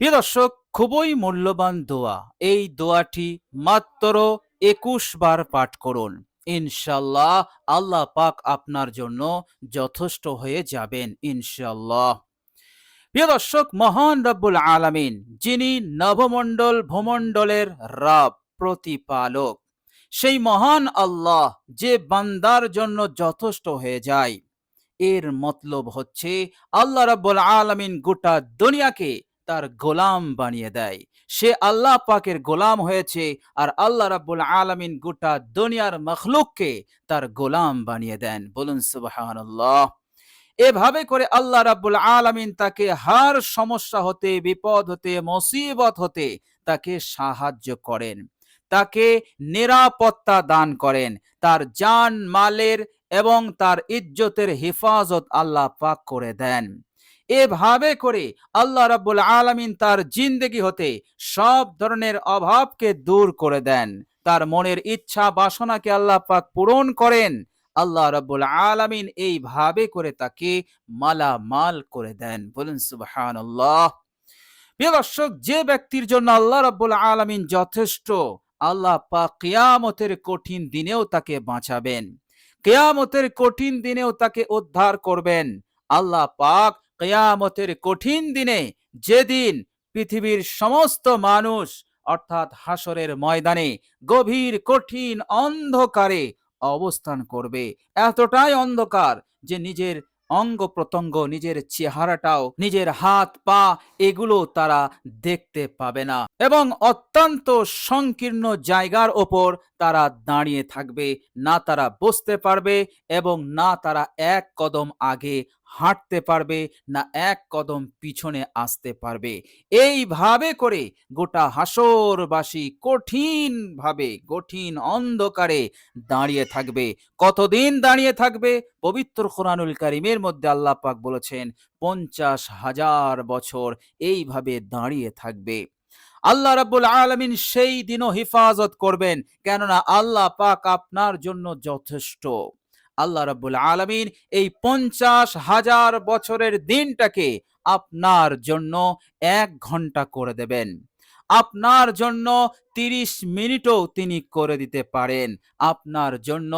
প্রিয় দর্শক, খুবই মূল্যবান দোয়া। এই দোয়াটি মাত্র ২১ বার পাঠ করুন। ইনশাআল্লাহ আল্লাহ পাক আপনার জন্য যথেষ্ট হয়ে যাবেন ইনশাআল্লাহ। প্রিয় দর্শক, মহান রব্বুল আলামিন, যিনি নভমণ্ডল ভূমণ্ডলের রব, প্রতিপালক, সেই মহান আল্লাহ যে বান্দার জন্য যথেষ্ট হয়ে যায়, এর মতলব হচ্ছে আল্লাহ রাব্বুল আলামিন গোটা দুনিয়াকে তার গোলাম বানিয়ে দেয়। সে আল্লাহ পাকের গোলাম হয়েছে, আর আল্লাহ রাব্বুল আলামিন গোটা দুনিয়ার মখলুককে তার গোলাম বানিয়ে দেন। বলুন সুবহানাল্লাহ। এভাবে করে আল্লাহ রাব্বুল আলামিন তাকে হার সমস্যা হতে, বিপদ হতে, মুসিবত হতে তাকে সাহায্য করেন, তাকে নিরাপত্তা দান করেন, তার জান মালের এবং তার ইজ্জতের হেফাজত আল্লাহ পাক করে দেন। এভাবে করে আল্লাহ রাব্বুল আলামিন তার জিন্দেগি হতে সব ধরনের অভাবকে দূর করে দেন, তার মনের ইচ্ছা বাসনাকে আল্লাহ পাক পূরণ করেন। আল্লাহ রাব্বুল আলামিন এইভাবে করে তাকে মালামাল করে দেন। বলুন সুবহানাল্লাহ। প্রিয় দর্শক, যে ব্যক্তির জন্য আল্লাহ রাব্বুল আলামিন যথেষ্ট, আল্লাহ পাক কিয়ামতের কঠিন দিনেও তাকে বাঁচাবেন, কিয়ামতের কঠিন দিনেও তাকে উদ্ধার করবেন। আল্লাহ পাক কিয়ামতের কঠিন দিনে, যেদিন পৃথিবীর সমস্ত মানুষ অর্থাৎ হাসরের ময়দানে গভীর কঠিন অন্ধকারে অবস্থান করবে, এতটাই অন্ধকার যে নিজের অঙ্গ প্রত্যঙ্গ, নিজের চেহারাটাও, নিজের হাত পা, এগুলো তারা দেখতে পাবে না, এবং অত্যন্ত সংকীর্ণ জায়গার ওপর তারা দাঁড়িয়ে থাকবে। না তারা বসতে পারবে, এবং না তারা এক কদম আগে হাঁটতে পারবে, না এক কদম পিছনে আসতে পারবে। এইভাবে করে গোটা হাসরবাসী কঠিন অন্ধকারে দাঁড়িয়ে থাকবে। কতদিন দাঁড়িয়ে থাকবে? পবিত্র কোরআনুল কারীমের মধ্যে আল্লাহ পাক বলেছেন ৫০,০০০ বছর এইভাবে দাঁড়িয়ে থাকবে। আল্লাহ রাব্বুল আলামিন সেই দিনও হেফাজত করবেন, কেননা আল্লাহ পাক আপনার জন্য যথেষ্ট। আল্লাহ রাব্বুল আলামিন এই ৫০,০০০ বছরের দিনটাকে আপনার জন্য ১ ঘন্টা করে দেবেন। আপনার জন্য ৩০ মিনিটও তিনি করে দিতে পারেন। আপনার জন্য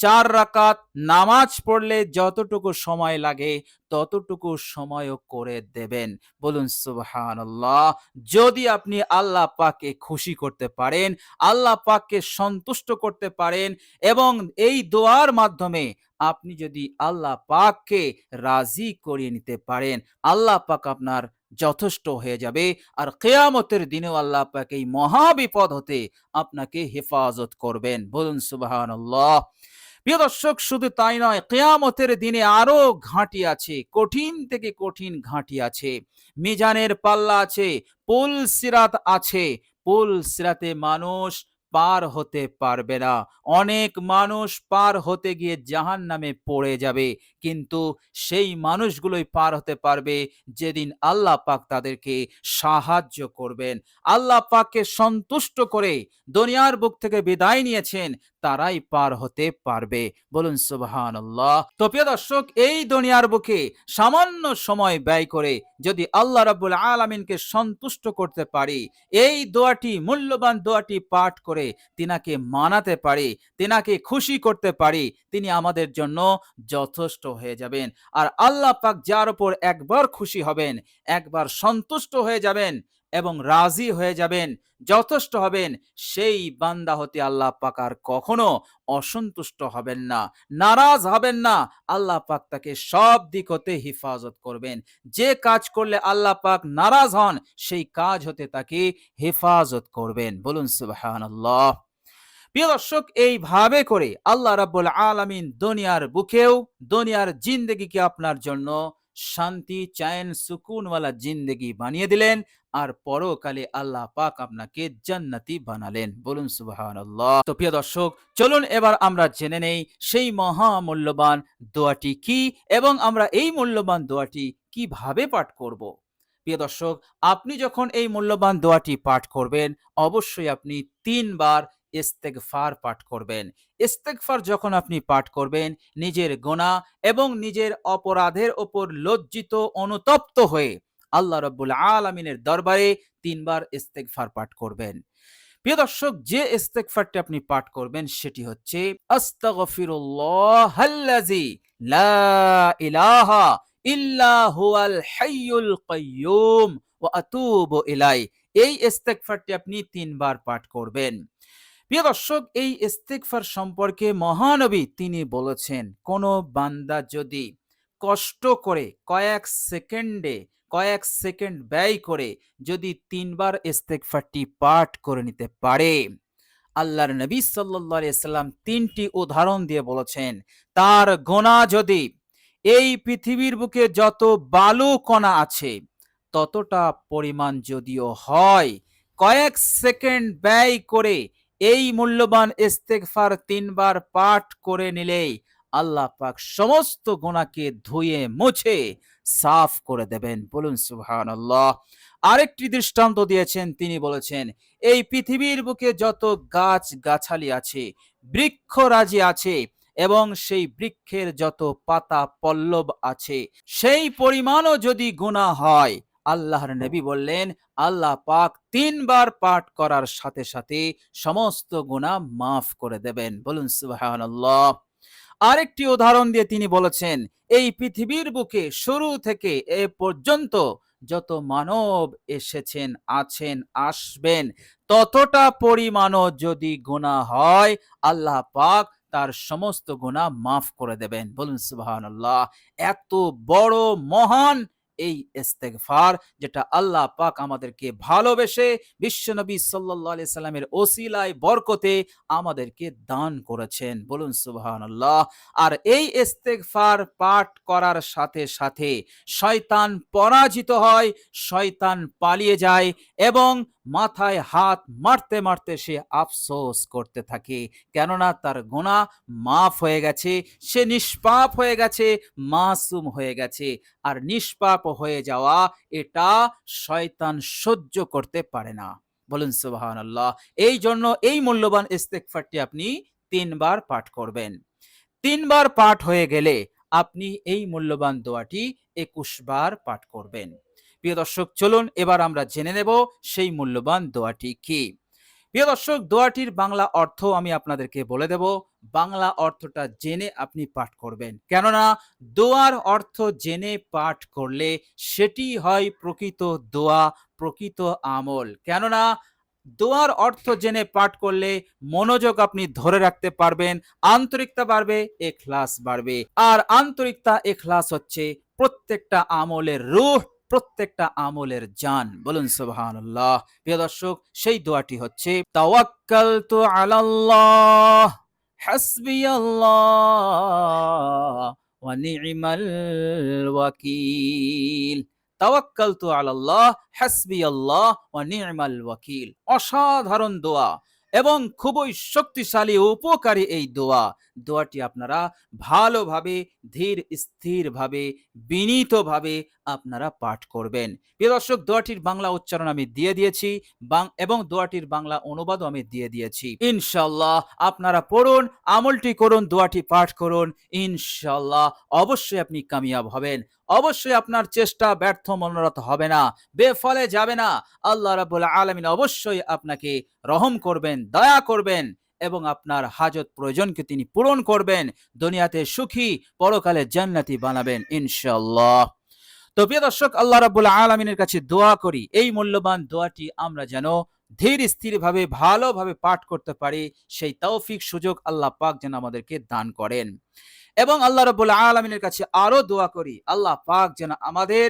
৪ রাকাত নামাজ পড়লে যতটুকু সময় লাগে ততটুকু সময়ও করে দেবেন। বলুন সুবহানাল্লাহ। যদি আপনি আল্লাহ পাককে খুশি করতে পারেন, আল্লাহ পাককে সন্তুষ্ট করতে পারেন, এবং এই দোয়ার মাধ্যমে আপনি যদি আল্লাহ পাককে রাজি করিয়ে নিতে পারেন, আল্লাহ পাক আপনার যথেষ্ট হয়ে যাবে। আর কিয়ামতের দিনেও আল্লাহ পাক এই মহা বিপদ হতে আপনাকে হেফাজত করবেন। বলুন সুবহানাল্লাহ। প্রিয় দর্শক, শুধু তাই নয়, কিয়ামতের দিনে আরো ঘাঁটি আছে, কঠিন থেকে কঠিন ঘাঁটি আছে। মিজানের পাল্লা আছে, পুল সিরাত আছে। পুল সিরাতে মানুষ পার হতে পারবে না। অনেক মানুষ পার হতে গিয়ে জাহান্নামে পড়ে যাবে, কিন্তু সেই মানুষগুলোই পার হতে পারবে যেদিন আল্লাহ পাক তাদেরকে সাহায্য করবেন। আল্লাহ পাককে সন্তুষ্ট করে দুনিয়ার বুক থেকে বিদায় নিয়েছেন, তারাই পার হতে পারবে। বলুন সুবহানাল্লাহ। তো প্রিয় দর্শক, এই দুনিয়ার বুকে সামান্য সময় ব্যয় করে যদি আল্লাহ রাব্বুল আলামিনকে সন্তুষ্ট করতে পারি, এই দোয়াটি, মূল্যবান দোয়াটি পাঠ করে তিনাকে মানাতে পারি, তিনাকে খুশি করতে পারি, তিনি আমাদের জন্য যথেষ্ট হয়ে যাবেন। আর আল্লাহ পাক যার উপর একবার খুশি হবেন, একবার সন্তুষ্ট হয়ে যাবেন এবং রাজি হয়ে যাবেন, যথেষ্ট হবেন, সেই বান্দা হতে আল্লাহ পাক আর কখনো অসন্তুষ্ট হবেন না, নারাজ হবেন না। আল্লাহ পাক তাকে সব দিক হতে হেফাজত করবেন। যে কাজ করলে আল্লাহ পাক নারাজ হন, সেই কাজ হতে তাকে হেফাজত করবেন। বলুন সুবহানাল্লাহ। প্রিয় দর্শক, এইভাবে করে আল্লাহ রাব্বুল আলামিন দুনিয়ার বুকেও, দুনিয়ার জিন্দেগিকে আপনার জন্য শান্তি, চैन, সুকুনওয়ালা জিন্দেগি বানিয়ে দিলেন, আর পরকালে আল্লাহ পাক আপনাকে জান্নাতি বানালেন। বলুন সুবহানাল্লাহ। তো প্রিয় দর্শক, চলুন এবার আমরা জেনে নেই সেই মহামূল্যবান দোয়াটি কি, এবং আমরা এই মূল্যবান দোয়াটি কিভাবে পাঠ করব। প্রিয় দর্শক, আপনি যখন এই মূল্যবান দোয়াটি পাঠ করবেন, অবশ্যই আপনি ৩ বার ইস্তেগফার পাঠ করবেন। ইস্তেগফার যখন আপনি পাঠ করবেন, নিজের গুনাহ এবং নিজের অপরাধের উপর লজ্জিত, অনুতপ্ত হয়ে আল্লাহ রাব্বুল আলামিনের দরবারে 3 বার ইস্তেগফার পাঠ করবেন। প্রিয় দর্শক, যে ইস্তেগফারটি আপনি পাঠ করবেন সেটি হচ্ছে আস্তাগফিরুল্লাহাল্লাযী লা ইলাহা ইল্লা হুয়াল হাইয়ুল কাইয়্যুম ওয়া আতুবু ইলাইহি। এই ইস্তেগফারটি আপনি 3 বার পাঠ করবেন। প্রিয় দর্শক, এই ইস্তেগফার সম্পর্কে মহানবী তিনি বলেছেন, কোন বান্দা যদি কষ্ট করে কয়েক সেকেন্ড ব্যয় করে যদি 3 বার ইস্তেগফারটি পাঠ করে নিতে পারে, আল্লাহর নবী সাল্লাল্লাহু আলাইহি সাল্লাম 3টি উদাহরণ দিয়ে বলেছেন, তার গোনা যদি এই পৃথিবীর বুকে যত বালু কণা আছে ততটা পরিমাণ যদিও হয়, কয়েক সেকেন্ড ব্যয় করে এই মূল্যবান ইস্তেগফার 3 বার পাঠ করে নিলেই আল্লাহ পাক সমস্ত গুনাহকে ধুয়ে মুছে সাফ করে দেবেন। বলুন সুবহানাল্লাহ। আরেকটি দৃষ্টান্ত দিয়েছেন, তিনি বলেছেন, এই পৃথিবীর বুকে যত গাছ গাছালি আছে, বৃক্ষরাজি আছে এবং সেই বৃক্ষের যত পাতা পল্লব আছে, সেই পরিমাণও যদি গুনাহ হয়, আল্লাহর নবী বললেন আল্লাহ পাক 3 বার পাঠ করার সাথে সাথে সমস্ত গুনাহ মাফ করে দেবেন। বলুন সুবহানাল্লাহ। আরেকটি উদাহরণ দিয়ে তিনি বলেছেন, এই পৃথিবীর বুকে শুরু থেকে এ পর্যন্ত যত মানব এসেছেন, আছেন, আসবেন, ততটা পরিমাণও যদি গুনাহ হয়, আল্লাহ পাক তার সমস্ত গুনাহ মাফ করে দেবেন। বলুন সুবহানাল্লাহ। এত বড় মহান এই ইস্তেগফার, যেটা আল্লাহ পাক আমাদেরকে ভালোবেসে বিশ্বনবী সাল্লাল্লাহু আলাইহি সাল্লামের ওসিলায় বরকতে আমাদেরকে দান করেছেন। বলুন সুবহানাল্লাহ। আর এই ইস্তেগফার পাঠ করার সাথে সাথে শয়তান পরাজিত হয়, শয়তান পালিয়ে যায় এবং মাথায় হাত মারতে মারতে সে আফসোস করতে থাকে, কেননা তার গুনাহ মাফ হয়ে গেছে, সে নিষ্পাপ হয়ে গেছে, মাসুম হয়ে গেছে। আর নিষ্পাপ হয়ে যাওয়া, এটা শয়তান সহ্য করতে পারে না। বলুন সুবহানাল্লাহ। এই জন্য এই মূল্যবান ইস্তেগফারটি আপনি 3 বার পাঠ করবেন। 3 বার পাঠ হয়ে গেলে আপনি এই মূল্যবান দোয়াটি 21 বার পাঠ করবেন। প্রিয় দর্শক, চলুন এবার আমরা জেনে নেব সেই মূল্যবান দোয়াটি কি। প্রিয় দর্শক, দোয়াটির বাংলা অর্থ আমি আপনাদেরকে বলে দেব। বাংলা অর্থটা জেনে আপনি পাঠ করবেন, কেননা দোয়ার অর্থ জেনে পাঠ করলে সেটি হয় প্রকৃত দোয়া, প্রকৃত আমল। কেননা দোয়ার অর্থ জেনে পাঠ করলে মনোযোগ আপনি ধরে রাখতে পারবেন, আন্তরিকতা বাড়বে, ইখলাস বাড়বে। আর আন্তরিকতা, ইখলাস হচ্ছে প্রত্যেকটা আমলের রূহ, প্রত্যেকটা আমলের জান। বলুন সুবহানাল্লাহ। প্রিয় দর্শক, সেই দোয়াটি হচ্ছে তাওয়াক্কালতু আলাল্লাহ হাসবিয়াল্লাহ ওয়া নি'মাল ওয়াকিল। তাওয়াক্কালতু আলাল্লাহ হাসবিয়াল্লাহ ওয়া নি'মাল ওয়াকিল। অসাধারণ দোয়া এবং খুবই শক্তিশালী উপকারী এই দোয়া। দোয়াটি আপনারা ভালোভাবে, ধীর স্থিরভাবে, বিনীতভাবে আপনারা পাঠ করবেন। প্রিয় দর্শক, দোয়াটির বাংলা উচ্চারণ আমি দিয়ে দিয়েছি এবং দোয়াটির বাংলা অনুবাদও আমি দিয়ে দিয়েছি। ইনশাআল্লাহ আপনারা পড়ুন, আমলটি করুন, দোয়াটি পাঠ করুন। ইনশাআল্লাহ অবশ্যই আপনি কামিয়াব হবেন। অবশ্যই আপনার চেষ্টা ব্যর্থ মনোরথ হবে না, বেফলে যাবে না। আল্লাহ রাব্বুল আলামিন অবশ্যই আপনাকে রহম করবেন, দয়া করবেন এবং আপনার হাজত প্রয়োজনকে তিনি পূরণ করবেন। দুনিয়াতে সুখী, পরকালে জান্নাতি বানাবেন ইনশাআল্লাহ। তো প্রিয় দর্শক, আল্লাহ রাব্বুল আলামিনের কাছে দোয়া করি এই মূল্যবান দোয়াটি আমরা যেন ধীর স্থিরভাবে, ভালোভাবে পাঠ করতে পারি, সেই তৌফিক সুযোগ আল্লাহ পাক যেন আমাদেরকে দান করেন। এবং আল্লাহ রাব্বুল আলামিনের কাছে আরো দোয়া করি, আল্লাহ পাক যেন আমাদের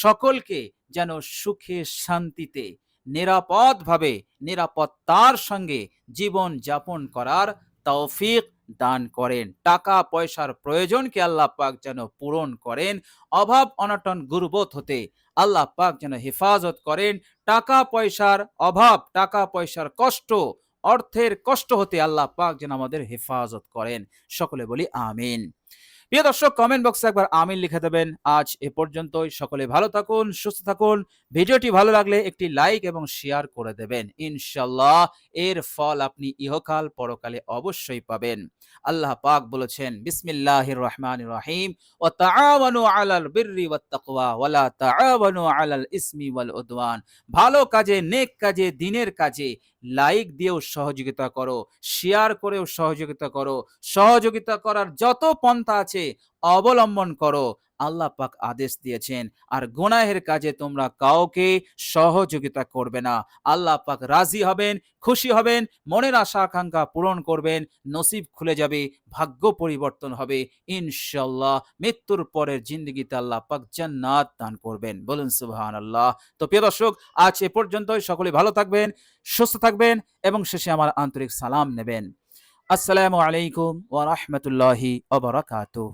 সকলকে যেন সুখে শান্তিতে, নিরাপদভাবে, নিরাপত্তার সঙ্গে জীবন যাপন করার তৌফিক দান করেন। টাকা পয়সার প্রয়োজনকে আল্লাহ পাক যেন পূরণ করেন। অভাব অনটন গুরবত হতে আল্লাহ পাক যেন হেফাজত করেন। টাকা পয়সার অভাব, টাকা পয়সার কষ্ট, অর্থের কষ্ট হতে আল্লাহ পাক যেন আমাদের হেফাজত করেন। সকলে বলি আমিন। প্রিয় দর্শক, কমেন্ট বক্সে একবার আমিন লিখে দেবেন। আজ এ পর্যন্তই। সকলে ভালো থাকুন, সুস্থ থাকুন। ভিডিওটি ভালো লাগলে একটি লাইক এবং শেয়ার করে দেবেন। ইনশাআল্লাহ এর ফল আপনি ইহকাল পরকালে অবশ্যই পাবেন। আল্লাহ পাক বলেছেন, বিসমিল্লাহির রহমানির রহিম, ওয়া তাআওয়ানু আলাল বিররি ওয়াত তাকওয়া ওয়া লা তাআওয়ানু আলাল ইসমি ওয়াল উদওয়ান। ভালো কাজে, নেক কাজে, দ্বীনের কাজে লাইক দিয়েও সহযোগিতা করো, শেয়ার করেও সহযোগিতা করো। সহযোগিতা করার যত পন্থা আছে অবলম্বন করো। আল্লাহ পাক আদেশ দিয়েছেন, আর গুনাহের কাজে তোমরা কাউকে সহযোগিতা করবে না। আল্লাহ পাক রাজি হবেন, খুশি হবেন, মনের আশা আকাঙ্ক্ষা পূরণ করবেন, নসিব খুলে যাবে, ভাগ্য পরিবর্তন হবে ইনশাআল্লাহ। মৃত্যুর পরের জিন্দগিতে আল্লাহ পাক জান্নাত দান করবেন। বলুন সুবহানাল্লাহ। তো প্রিয় দর্শক, আজ এ পর্যন্তই। সকলে ভালো থাকবেন, সুস্থ থাকবেন এবং শেষে আমার আন্তরিক সালাম নেবেন। আসসালামু আলাইকুম ওয়া রাহমাতুল্লাহি ওয়া বারাকাতুহু।